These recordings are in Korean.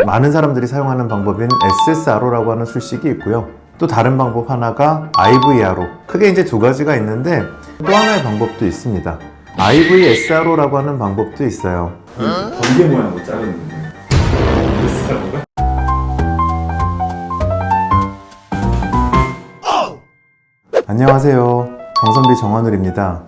많은 사람들이 사용하는 방법인 SSRO라고 하는 술식이 있고요. 또 다른 방법 하나가 IVRO. 크게 이제 두 가지가 있는데 또 하나의 방법도 있습니다. IVSRO라고 하는 방법도 있어요. 번개 모양으로 자르는 거예요. SSRO가? 안녕하세요. 정선비 정한울입니다.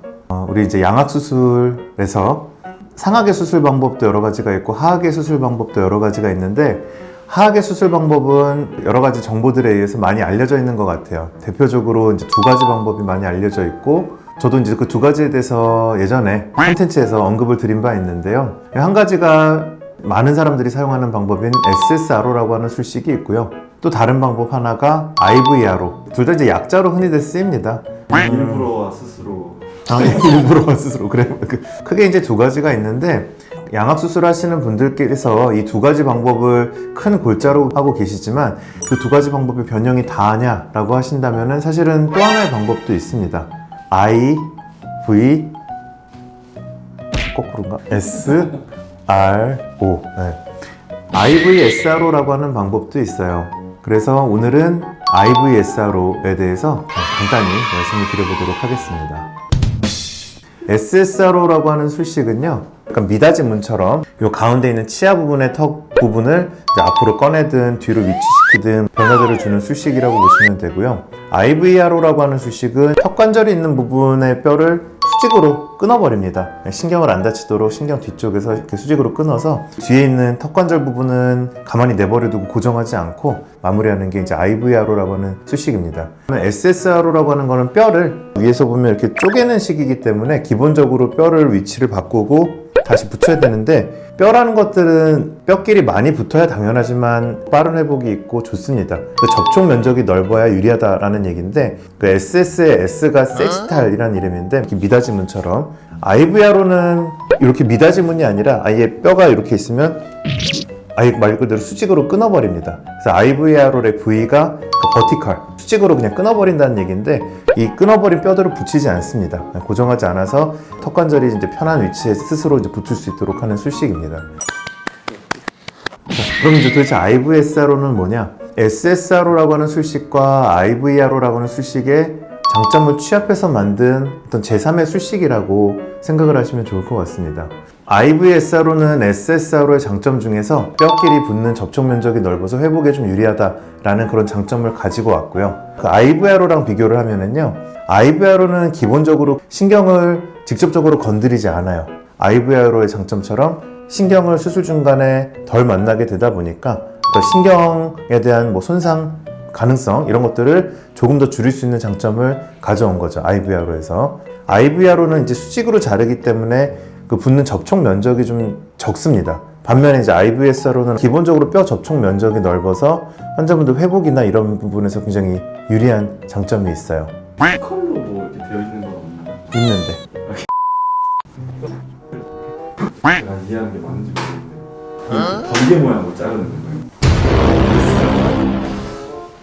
우리 이제 양악수술에서 상하계 수술 방법도 여러 가지가 있고 하하계 수술 방법도 여러 가지가 있는데 하하계 수술 방법은 여러 가지 정보들에 의해서 많이 알려져 있는 것 같아요. 대표적으로 이제 두 가지 방법이 많이 알려져 있고 저도 이제 그 두 가지에 대해서 예전에 콘텐츠에서 언급을 드린 바 있는데요. 한 가지가 많은 사람들이 사용하는 방법인 SSRO라고 하는 술식이 있고요. 또 다른 방법 하나가 IVRO. 둘 다 이제 약자로 흔히들 쓰입니다. 일부러와 스스로. 일부러 스스로 그래. 크게 이제 두 가지가 있는데 양악수술 하시는 분들께서 이 두 가지 방법을 큰 골자로 하고 계시지만 그 두 가지 방법의 변형이 다냐라고 하신다면은 사실은 또 하나의 방법도 있습니다. I, V, 거꾸로인가? S, R, O. 네. IVSRO라고 하는 방법도 있어요. 그래서 오늘은 IVSRO에 대해서 간단히 말씀을 드려보도록 하겠습니다. SSRO라고 하는 술식은요, 약간 미닫이 문처럼 이 가운데 있는 치아 부분의 턱 부분을 이제 앞으로 꺼내든 뒤로 위치시키든 변화들을 주는 술식이라고 보시면 되고요. IVRO라고 하는 술식은 턱 관절이 있는 부분의 뼈를 수직으로 끊어버립니다. 신경을 안 다치도록 신경 뒤쪽에서 이렇게 수직으로 끊어서 뒤에 있는 턱 관절 부분은 가만히 내버려두고 고정하지 않고 마무리하는 게 이제 IVRO라고 하는 술식입니다. SSRO라고 하는 거는 뼈를 위에서 보면 이렇게 쪼개는 식이기 때문에 기본적으로 뼈를 위치를 바꾸고 다시 붙여야 되는데 뼈라는 것들은 뼈끼리 많이 붙어야 당연하지만 빠른 회복이 있고 좋습니다. 접촉 면적이 넓어야 유리하다라는 얘기인데 그 SS의 S가 세지탈이라는 이름인데 미닫이문처럼 IVRO는 이렇게 미닫이문이 아니라 아예 뼈가 이렇게 있으면 아예 말 그대로 수직으로 끊어버립니다. 그래서 IVRO의 V가 버티컬, 수직으로 그냥 끊어버린다는 얘기인데 이 끊어버린 뼈들을 붙이지 않습니다. 고정하지 않아서 턱관절이 이제 편한 위치에 스스로 이제 붙을 수 있도록 하는 술식입니다. 자, 그럼 이제 도대체 IVSRO는 뭐냐? SSRO라고 하는 술식과 IVRO라고 하는 술식의 장점을 취합해서 만든 어떤 제3의 술식이라고 생각을 하시면 좋을 것 같습니다. IVSRO는 SSRO의 장점 중에서 뼈끼리 붙는 접촉 면적이 넓어서 회복에 좀 유리하다라는 그런 장점을 가지고 왔고요. 그 IVRO랑 비교를 하면은요, IVRO는 기본적으로 신경을 직접적으로 건드리지 않아요. IVRO의 장점처럼 신경을 수술 중간에 덜 만나게 되다 보니까 신경에 대한 뭐 손상 가능성 이런 것들을 조금 더 줄일 수 있는 장점을 가져온 거죠. IVRO에서. IVRO는 이제 수직으로 자르기 때문에 그 붙는 접촉 면적이 좀 적습니다. 반면에 이제 IVSRO는 기본적으로 뼈 접촉 면적이 넓어서 환자분들 회복이나 이런 부분에서 굉장히 유리한 장점이 있어요. 컬로 뭐 이렇게 되어 있는 건 없나요? 있는데. 제가 이해하는 게 맞는지 모르겠네요. 번개 모양으로 자르는 거예요.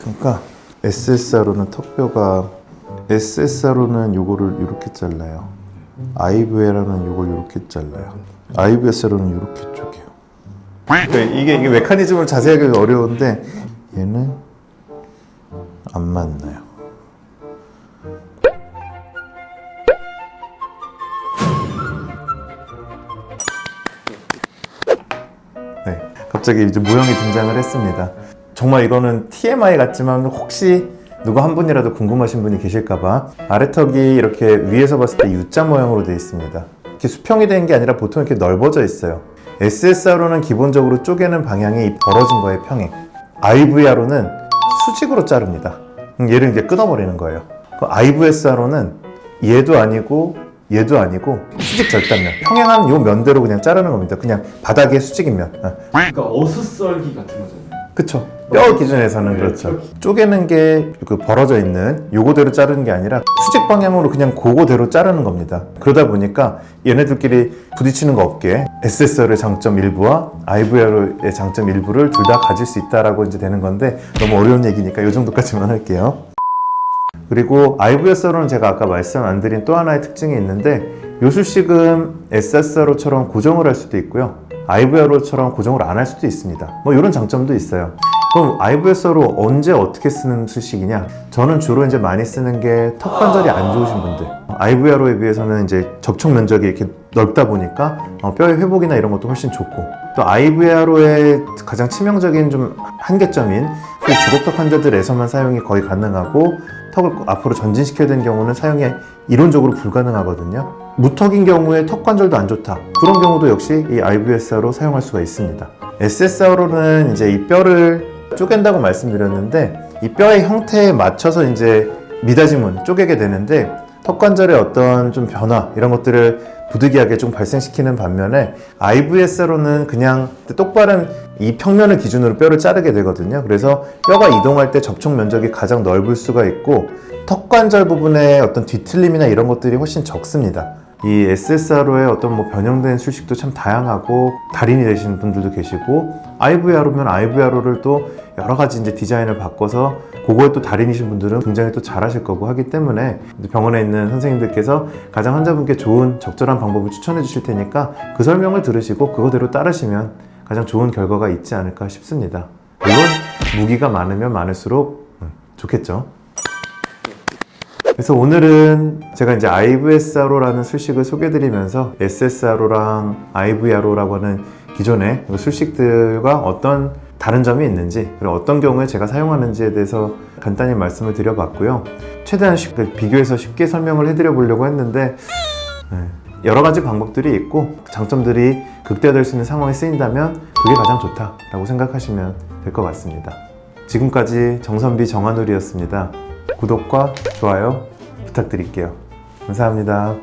그러니까 SSRO는 턱뼈가 SSRO는 요거를 이렇게 잘라요. IVRO는 요걸 이렇게 잘라요. IVSRO는 이렇게 쪼개요. 그러니까 이게 메커니즘을 자세히 하기 어려운데 얘는 안 맞나요. 네, 갑자기 이제 모형이 등장을 했습니다. 정말 이거는 TMI 같지만 혹시 누구 한 분이라도 궁금하신 분이 계실까봐 아래턱이 이렇게 위에서 봤을 때 U자 모양으로 되어 있습니다. 이렇게 수평이 된 게 아니라 보통 이렇게 넓어져 있어요. SSRO는 기본적으로 쪼개는 방향이 벌어진 거예요, 평행. IVRO는 수직으로 자릅니다. 얘를 이제 끊어버리는 거예요. IVSRO는 얘도 아니고 얘도 아니고 수직 절단면, 평행한 요 면대로 그냥 자르는 겁니다. 그냥 바닥에 수직인 면. 그러니까 어슷썰기 같은 거잖아요. 그쵸. 뼈 기준에서는 네, 그렇죠. 쪼개는 게 그 벌어져 있는 요거대로 자르는 게 아니라 수직 방향으로 그냥 그거대로 자르는 겁니다. 그러다 보니까 얘네들끼리 부딪히는 거 없게 SSR의 장점 일부와 IVR의 장점 일부를 둘 다 가질 수 있다라고 이제 되는 건데 너무 어려운 얘기니까 요 정도까지만 할게요. 그리고 IVSRO는 제가 아까 말씀 안 드린 또 하나의 특징이 있는데 요술식은 SSRO처럼 고정을 할 수도 있고요. IVRO처럼 고정을 안 할 수도 있습니다. 뭐 이런 장점도 있어요. 그럼 IVS로 언제 어떻게 쓰는 수식이냐? 저는 주로 이제 많이 쓰는 게 턱 관절이 안 좋으신 분들. IVRO에 비해서는 이제 접촉 면적이 이렇게 넓다 보니까 뼈의 회복이나 이런 것도 훨씬 좋고, 또 IVRO의 가장 치명적인 좀 한계점인 주걱턱 환자들에서만 사용이 거의 가능하고, 턱을 앞으로 전진시켜야 되는 경우는 사용이 이론적으로 불가능하거든요. 무턱인 경우에 턱 관절도 안 좋다. 그런 경우도 역시 이 IVSR로 사용할 수가 있습니다. SSR로는 이제 이 뼈를 쪼갠다고 말씀드렸는데, 이 뼈의 형태에 맞춰서 이제 미닫이문 쪼개게 되는데, 턱 관절의 어떤 좀 변화 이런 것들을 부득이하게 좀 발생시키는 반면에 IVS로는 그냥 똑바른 이 평면을 기준으로 뼈를 자르게 되거든요. 그래서 뼈가 이동할 때 접촉 면적이 가장 넓을 수가 있고, 턱 관절 부분의 어떤 뒤틀림이나 이런 것들이 훨씬 적습니다. 이 SSR로의 어떤 뭐 변형된 수식도 참 다양하고, 달인이 되시는 분들도 계시고, IVR로면 IVR로를 또 여러 가지 이제 디자인을 바꿔서 그거에 또 달인이신 분들은 굉장히 또 잘하실 거고 하기 때문에, 병원에 있는 선생님들께서 가장 환자분께 좋은 적절한 방법을 추천해 주실 테니까 그 설명을 들으시고 그거대로 따르시면 가장 좋은 결과가 있지 않을까 싶습니다. 물론 무기가 많으면 많을수록 좋겠죠. 그래서 오늘은 제가 이제 IVSRO라는 수식을 소개해드리면서 SSRO랑 IVRO라고 하는 기존의 수식들과 어떤 다른 점이 있는지, 그리고 어떤 경우에 제가 사용하는지에 대해서 간단히 말씀을 드려봤고요. 최대한 비교해서 쉽게 설명을 해드려 보려고 했는데, 여러 가지 방법들이 있고 장점들이 극대화될 수 있는 상황에 쓰인다면 그게 가장 좋다라고 생각하시면 될 것 같습니다. 지금까지 정선비 정한울이었습니다. 구독과 좋아요 부탁드릴게요. 감사합니다.